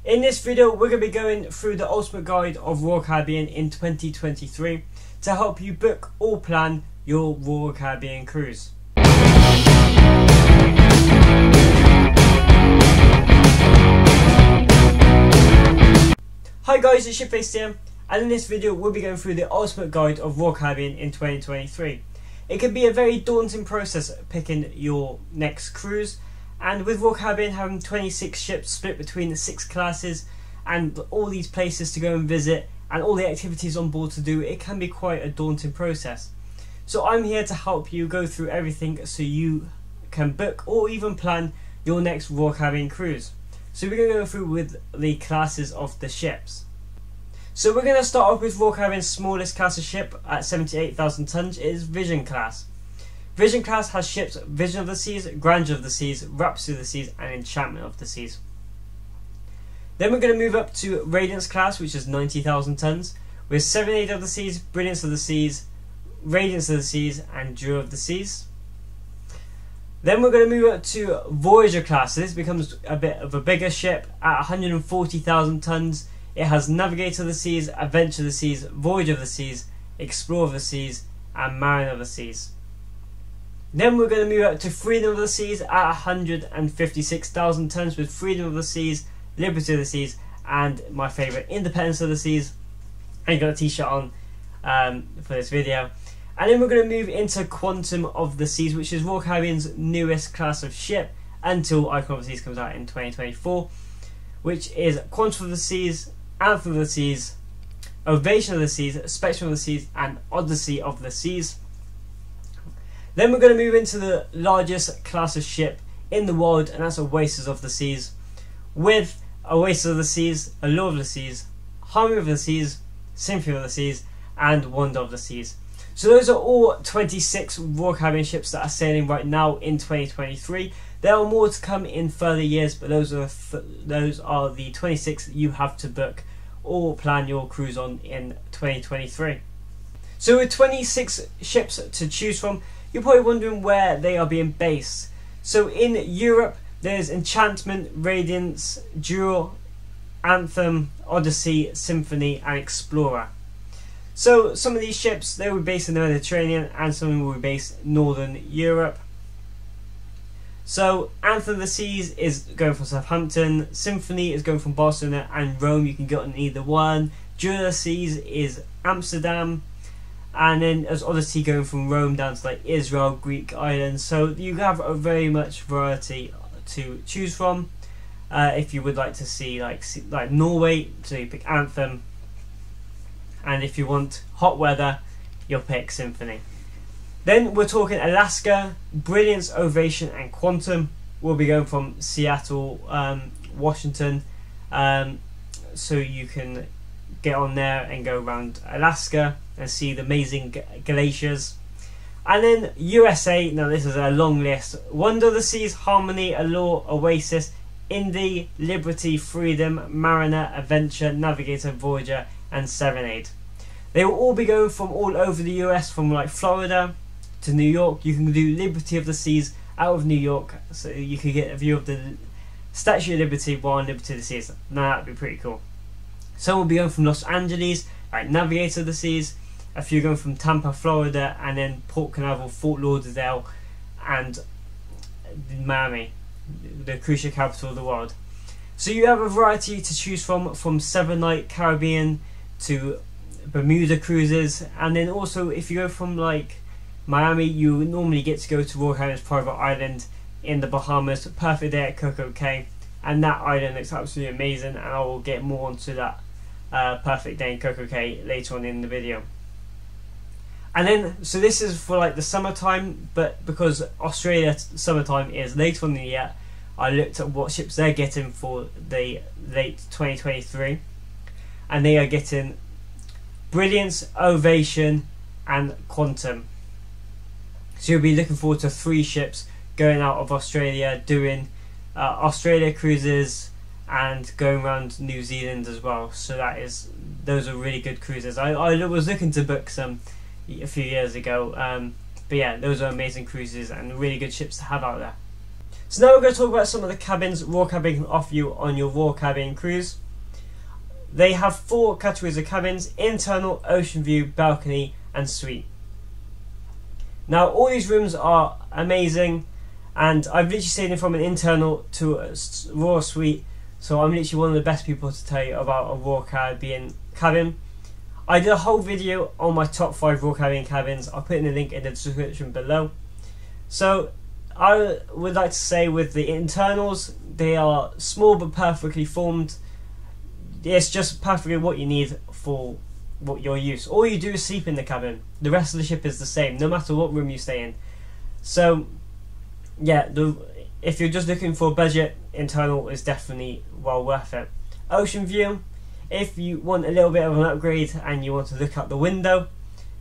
In this video we're going to be going through the ultimate guide of Royal Caribbean in 2023 to help you book or plan your Royal Caribbean cruise. Hi guys, it's Shipface here, and in this video we'll be going through the ultimate guide of Royal Caribbean in 2023. It can be a very daunting process picking your next cruise, and with Royal Caribbean having 26 ships split between the 6 classes and all these places to go and visit and all the activities on board to do, it can be quite a daunting process. So I'm here to help you go through everything so you can book or even plan your next Royal Caribbean cruise. So we're going to go through with the classes of the ships. So we're going to start off with Royal Caribbean's smallest class of ship at 78,000 tons. It is Vision class. Vision class has ships Vision of the Seas, Grandeur of the Seas, Rhapsody of the Seas and Enchantment of the Seas. Then we're going to move up to Radiance class, which is 90,000 tons, with Serenade of the Seas, Brilliance of the Seas, Radiance of the Seas and Jewel of the Seas. Then we're going to move up to Voyager class. This becomes a bit of a bigger ship at 140,000 tons. It has Navigator of the Seas, Adventure of the Seas, Voyager of the Seas, Explorer of the Seas and Mariner of the Seas. Then we're going to move up to Freedom of the Seas at 156,000 tons with Freedom of the Seas, Liberty of the Seas and my favourite, Independence of the Seas. I got a t-shirt on for this video. And then we're going to move into Quantum of the Seas, which is Royal Caribbean's newest class of ship until Icon of the Seas comes out in 2024, which is Quantum of the Seas, Anthem of the Seas, Ovation of the Seas, Spectrum of the Seas and Odyssey of the Seas. Then we're going to move into the largest class of ship in the world, and that's Oasis of the Seas, with Oasis of the Seas, Allure of the Seas, Harmony of the Seas, Symphony of the Seas and Wonder of the Seas. So those are all 26 Royal Caribbean ships that are sailing right now in 2023. There are more to come in further years, but those are the 26 that you have to book or plan your cruise on in 2023. So with 26 ships to choose from, you're probably wondering where they are being based. So in Europe, there's Enchantment, Radiance, Jewel, Anthem, Odyssey, Symphony and Explorer. So some of these ships, they will be based in the Mediterranean and some will be based in Northern Europe. So Anthem of the Seas is going from Southampton, Symphony is going from Barcelona and Rome. You can get on either one. Jewel of the Seas is Amsterdam. And then there's Odyssey going from Rome down to like Israel, Greek islands. So you have a very much variety to choose from. If you would like to see like Norway, so you pick Anthem. And if you want hot weather, you'll pick Symphony. Then we're talking Alaska, Brilliance, Ovation and Quantum. We'll be going from Seattle, Washington. So you can get on there and go around Alaska and see the amazing glaciers. And then USA, now this is a long list. Wonder of the Seas, Harmony, Allure, Oasis, Indy, Liberty, Freedom, Mariner, Adventure, Navigator, Voyager and Serenade. They will all be going from all over the US, from like Florida to New York. You can do Liberty of the Seas out of New York, so you can get a view of the Statue of Liberty while on Liberty of the Seas. Now that'd be pretty cool. Some will be going from Los Angeles, like Navigator of the Seas. A few going from Tampa, Florida, and then Port Canaveral, Fort Lauderdale, and Miami, the cruise ship capital of the world. So you have a variety to choose from 7-night Caribbean to Bermuda cruises, and then also if you go from like Miami, you normally get to go to Royal Caribbean's private island in the Bahamas, perfect day at Coco Cay, and that island looks absolutely amazing, and I will get more onto that perfect day in Coco Cay later on in the video. And then, so this is for like the summertime, but because Australia summertime is later on in the year, I looked at what ships they're getting for the late 2023, and they are getting Brilliance, Ovation and Quantum. So you'll be looking forward to 3 ships going out of Australia, doing Australia cruises and going around New Zealand as well. So those are really good cruises. I was looking to book some a few years ago, but yeah, those are amazing cruises and really good ships to have out there. So now we're going to talk about some of the cabins Royal Caribbean can offer you on your Royal Caribbean cruise. They have 4 categories of cabins: internal, ocean view, balcony and suite. Now all these rooms are amazing, and I've literally stayed in from an internal to a Royal Suite, so I'm literally one of the best people to tell you about a Royal Caribbean cabin. I did a whole video on my top 5 Royal Caribbean cabins. I'll put in the link in the description below. So I would like to say with the internals, they are small but perfectly formed. It's just perfectly what you need for what your use. All you do is sleep in the cabin. The rest of the ship is the same, no matter what room you stay in. So yeah, if you're just looking for a budget, internal is definitely well worth it. Ocean view, if you want a little bit of an upgrade and you want to look out the window,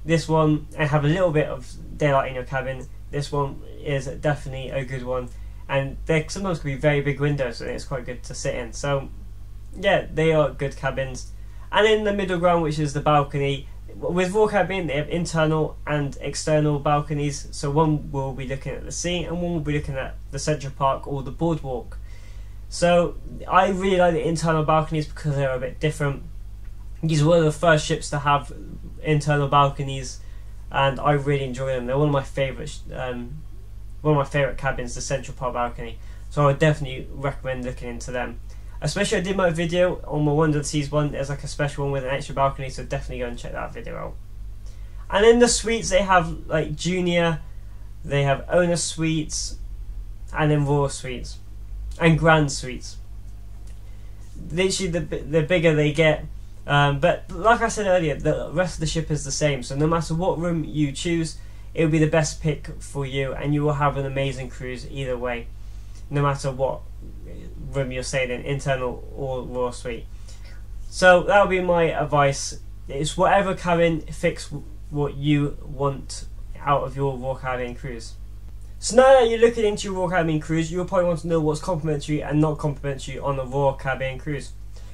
this one, and have a little bit of daylight in your cabin, this one is definitely a good one. And there sometimes can be very big windows, and it's quite good to sit in. So yeah, they are good cabins. And in the middle ground, which is the balcony, with Royal Caribbean they have internal and external balconies. So one will be looking at the sea and one will be looking at the Central Park or the boardwalk. So I really like the internal balconies because they're a bit different. These are one of the first ships to have internal balconies, and I really enjoy them. They're one of my favourite cabins, the Central Park balcony. So I would definitely recommend looking into them. Especially I did my video on my Wonder of the Seas one, there's like a special one with an extra balcony, so definitely go and check that video out. And in the suites they have like junior, they have owner suites, and then royal suites, and grand suites. Literally the bigger they get, but like I said earlier, the rest of the ship is the same, so no matter what room you choose, it will be the best pick for you, and you will have an amazing cruise either way, no matter what room you're staying in, internal or royal suite. So that would be my advice. It's whatever cabin fits what you want out of your Royal Caribbean cruise. So now that you're looking into your Royal Caribbean cruise, you'll probably want to know what's complimentary and not complimentary on the Royal Caribbean cruise.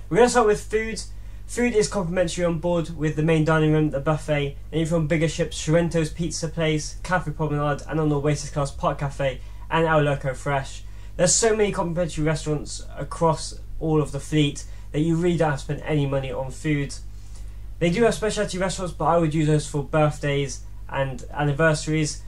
We're going to start with food. Food is complimentary on board with the main dining room, the buffet, and from bigger ships, Sorrento's Pizza Place, Cafe Promenade, and on the Oasis class, Park Cafe and El Loco Fresh. There's so many complimentary restaurants across all of the fleet that you really don't have to spend any money on food. They do have specialty restaurants, but I would use those for birthdays and anniversaries.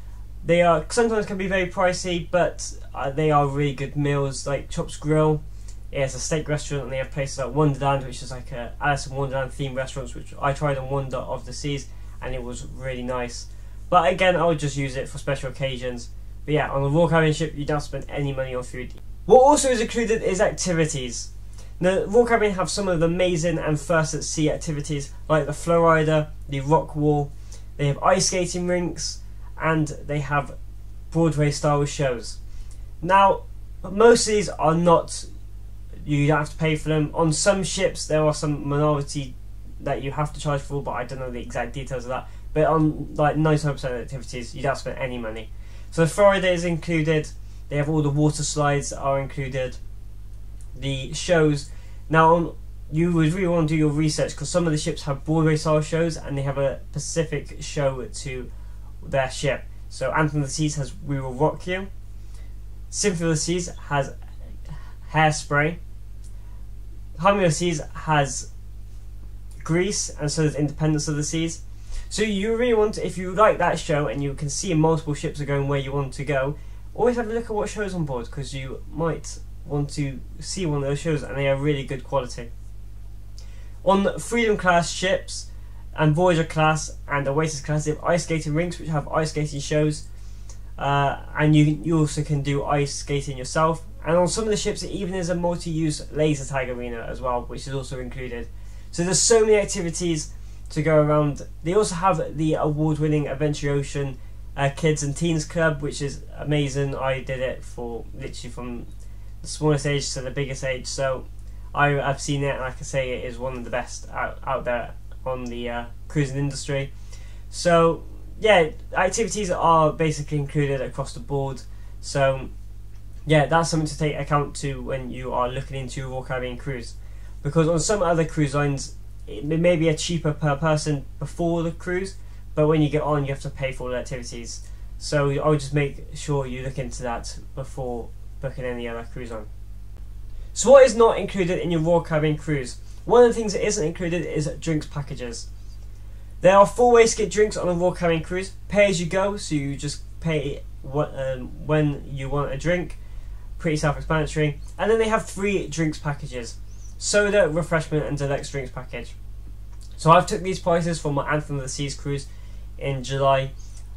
They are sometimes can be very pricey, but they are really good meals. Like Chops Grill, it's a steak restaurant, and they have places like Wonderland, which is like a Alice in Wonderland themed restaurants, which I tried on Wonder of the Seas, and it was really nice. But again, I would just use it for special occasions. But yeah, on the Royal Caribbean ship, you don't spend any money on food. What also is included is activities. The Royal Caribbean have some of the amazing and first at sea activities, like the Flowrider, the Rock Wall. They have ice skating rinks, and they have Broadway style shows. Now, most of these are not, you don't have to pay for them. On some ships, there are some minority that you have to charge for, but I don't know the exact details of that. But on like 99% of activities, you don't spend any money. So the Florida is included. They have all the water slides are included. The shows. Now you would really want to do your research because some of the ships have Broadway style shows and they have a specific show to their ship. So Anthem of the Seas has We Will Rock You. Symphony of the Seas has Hairspray. Harmony of the Seas has Grease, and so does Independence of the Seas. So you really want to, if you like that show and you can see multiple ships are going where you want to go, always have a look at what shows on board because you might want to see one of those shows and they are really good quality. On Freedom class ships and Voyager class and Oasis class, they have ice skating rinks which have ice skating shows, and you also can do ice skating yourself. And on some of the ships it even is a multi-use laser tag arena as well, which is also included. So there's so many activities to go around. They also have the award-winning Adventure Ocean Kids and Teens Club, which is amazing. I did it for literally from the smallest age to the biggest age, so I've seen it and I can say it is one of the best out there on the cruising industry. So yeah, activities are basically included across the board. So yeah, that's something to take account to when you are looking into a Royal Caribbean cruise, because on some other cruise lines it may be a cheaper per person before the cruise, but when you get on you have to pay for all the activities. So I would just make sure you look into that before booking any other cruise on. So what is not included in your Royal Caribbean cruise? One of the things that isn't included is drinks packages. There are 4 ways to get drinks on a Royal Caribbean cruise. Pay as you go, so you just pay when you want a drink. Pretty self-explanatory. And then they have 3 drinks packages: soda, refreshment, and deluxe drinks package. So I've took these prices for my Anthem of the Seas cruise in July.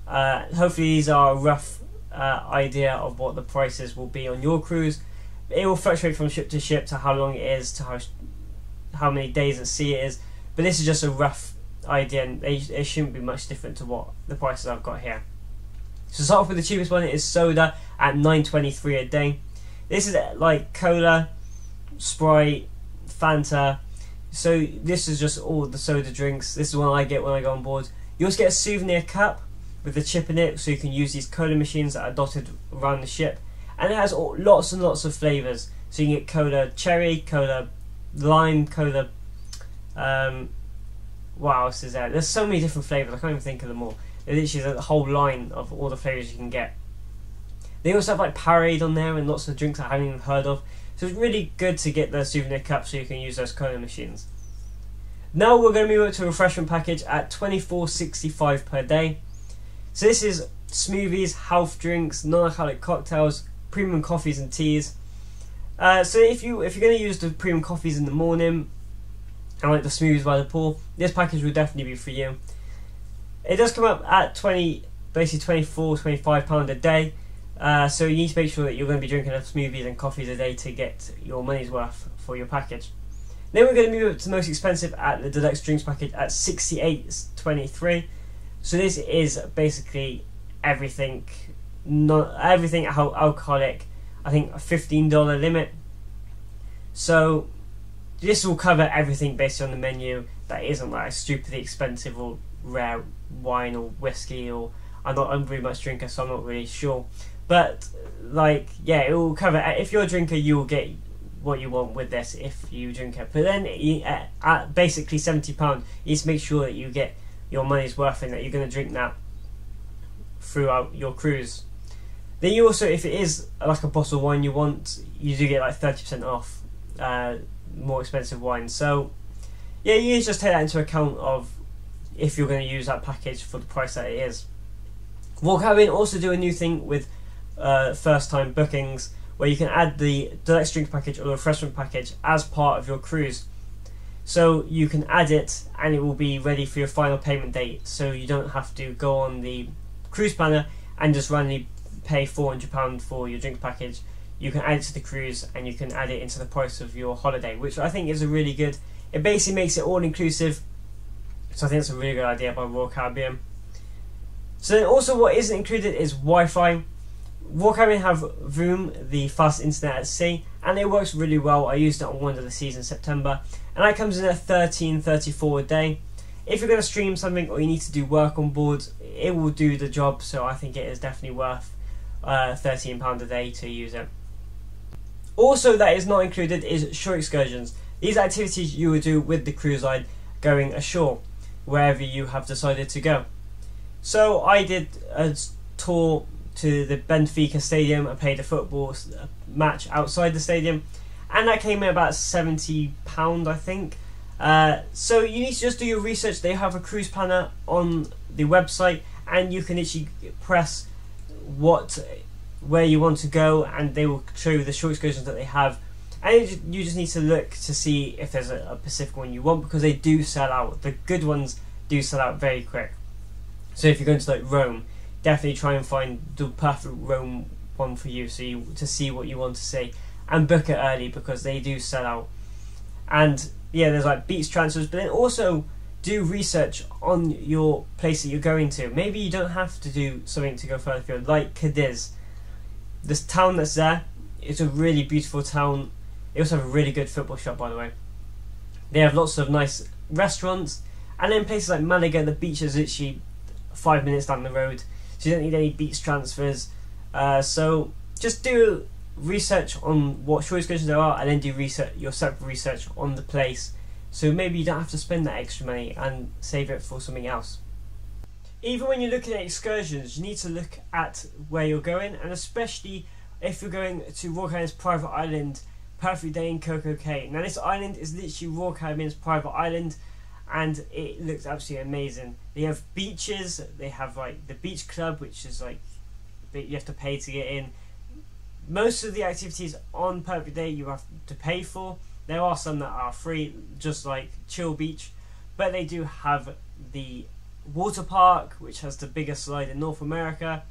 Hopefully these are a rough idea of what the prices will be on your cruise. It will fluctuate from ship to ship, to how long it is, to how many days at sea it is. But this is just a rough idea, and it shouldn't be much different to what the prices I've got here. So start off with the cheapest one. It is soda at $9.23 a day. This is like cola, Sprite, Fanta. So this is just all the soda drinks. This is one I get when I go on board. You also get a souvenir cup with a chip in it, so you can use these cola machines that are dotted around the ship. And it has lots and lots of flavours. So you can get cola cherry, cola lime, cola... what else is there? There's so many different flavours, I can't even think of them all. There literally is a whole line of all the flavours you can get. They also have like Parade on there and lots of drinks I haven't even heard of. So it's really good to get the souvenir cup so you can use those cola machines. Now we're going to move up to a refreshment package at $24.65 per day. So this is smoothies, health drinks, non-alcoholic cocktails, premium coffees and teas. So if you're going to use the premium coffees in the morning and like the smoothies by the pool, this package will definitely be for you. It does come up at basically £24-25 a day. So you need to make sure that you're going to be drinking enough smoothies and coffees a day to get your money's worth for your package. Then we're going to move up to the most expensive at the deluxe drinks package at $68.23. So this is basically everything, everything alcoholic. I think a $15 limit. So this will cover everything based on the menu that isn't like stupidly expensive or rare wine or whiskey, or I'm not a very much drinker, so I'm not really sure. But like, yeah, it will cover. If you're a drinker, you will get what you want with this if you drink it. But then at basically £70, you need to make sure that you get your money's worth and that you're going to drink that throughout your cruise. Then you also, if it is like a bottle of wine you want, you do get like 30% off more expensive wine. So yeah, you need to just take that into account of if you're going to use that package for the price that it is. Royal Caribbean also do a new thing with first time bookings, where you can add the deluxe drink package or the refreshment package as part of your cruise. So you can add it and it will be ready for your final payment date, so you don't have to go on the cruise planner and just randomly pay £400 for your drink package. You can add it to the cruise and you can add it into the price of your holiday, which I think is a really good, it basically makes it all inclusive. So I think it's a really good idea by Royal Caribbean. So then also what isn't included is Wi-Fi. Royal Caribbean have Voom, the fast internet at sea, and it works really well. I used it on Wonder of the Seas in September, and that comes in at $13.34 a day. If you're going to stream something or you need to do work on board, it will do the job, so I think it is definitely worth £13 a day to use it. Also that is not included is shore excursions. These are activities you will do with the cruise line going ashore, wherever you have decided to go. So I did a tour to the Benfica Stadium. I played a football match outside the stadium, and that came in about £70, I think. So you need to just do your research. They have a cruise planner on the website, and you can actually press where you want to go, and they will show you the short excursions that they have. And you just need to look to see if there's a Pacific one you want, because they do sell out. The good ones do sell out very quick. So if you're going to like Rome, definitely try and find the perfect Rome one for you, so to see what you want to see, and book it early because they do sell out. And yeah, there's like beach transfers, but then also do research on your place that you're going to. Maybe you don't have to do something to go further afield, like Cadiz. This town that's there, it's a really beautiful town. They also have a really good football shop, by the way. They have lots of nice restaurants, and then places like Malaga, the beach is literally 5 minutes down the road, so you don't need any beach transfers. So just do research on what shore excursions there are, and then do your separate research on the place, so maybe you don't have to spend that extra money and save it for something else. Even when you're looking at excursions, you need to look at where you're going, and especially if you're going to Royal Caribbean's private island, Perfect Day in Coco Cay. Now this island is literally Royal Caribbean's private island, and it looks absolutely amazing. They have beaches, they have like the beach club, which is like you have to pay to get in. Most of the activities on Perfect Day you have to pay for. There are some that are free, just like Chill Beach, but they do have the water park, which has the biggest slide in North America,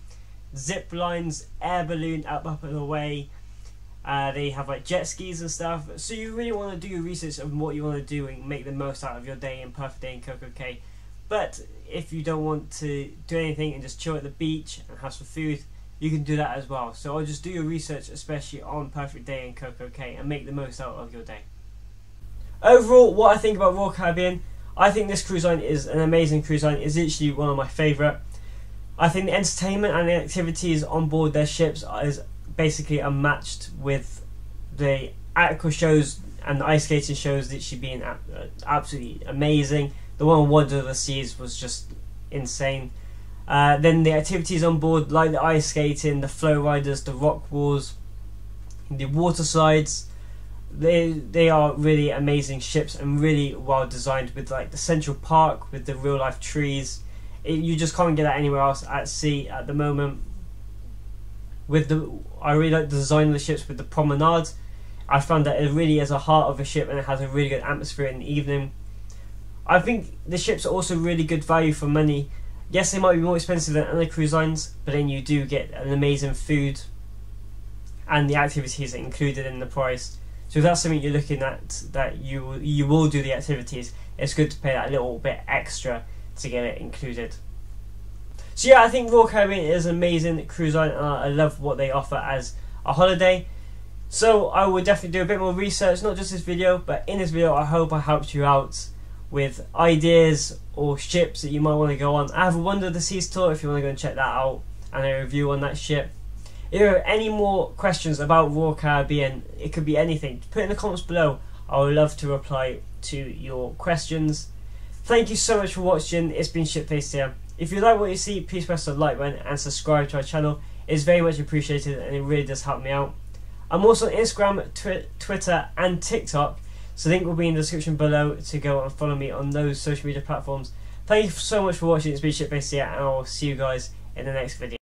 zip lines, air balloon up and away. They have like jet skis and stuff. So you really want to do your research on what you want to do and make the most out of your day in Perfect Day in Coco Cay. But if you don't want to do anything and just chill at the beach and have some food, you can do that as well. So I'll just do your research, especially on Perfect Day in Coco Cay, and make the most out of your day. Overall, what I think about Royal Caribbean, I think this cruise line is an amazing cruise line. It's literally one of my favourite. I think the entertainment and the activities on board their ships is basically unmatched, with the aqua shows and the ice skating shows literally being absolutely amazing. The one on Wonder of the Seas was just insane. Then the activities on board, like the ice skating, the flow riders, the rock walls, the water slides, they are really amazing ships and really well designed, with like the Central Park with the real life trees. You just can't get that anywhere else at sea at the moment. I really like the design of the ships with the promenade. I found that it really is a heart of a ship, and it has a really good atmosphere in the evening. I think the ships are also really good value for money. Yes, they might be more expensive than other cruise lines, but then you do get an amazing food and the activities are included in the price. So if that's something you're looking at, that you will do the activities, it's good to pay that little bit extra to get it included. So yeah, I think Royal Caribbean is an amazing cruise line, and I love what they offer as a holiday. So I will definitely do a bit more research, not just this video, but in this video I hope I helped you out with ideas or ships that you might want to go on. I have a Wonder of the Seas tour if you want to go and check that out, and a review on that ship. If you have any more questions about Royal Caribbean, it could be anything, put it in the comments below. I would love to reply to your questions. Thank you so much for watching. It's been Shipface here. If you like what you see, please press the like button and subscribe to our channel. It's very much appreciated, and it really does help me out. I'm also on Instagram, Twitter and TikTok, so the link will be in the description below to go and follow me on those social media platforms. Thank you so much for watching. It's been Shipface here, and I will see you guys in the next video.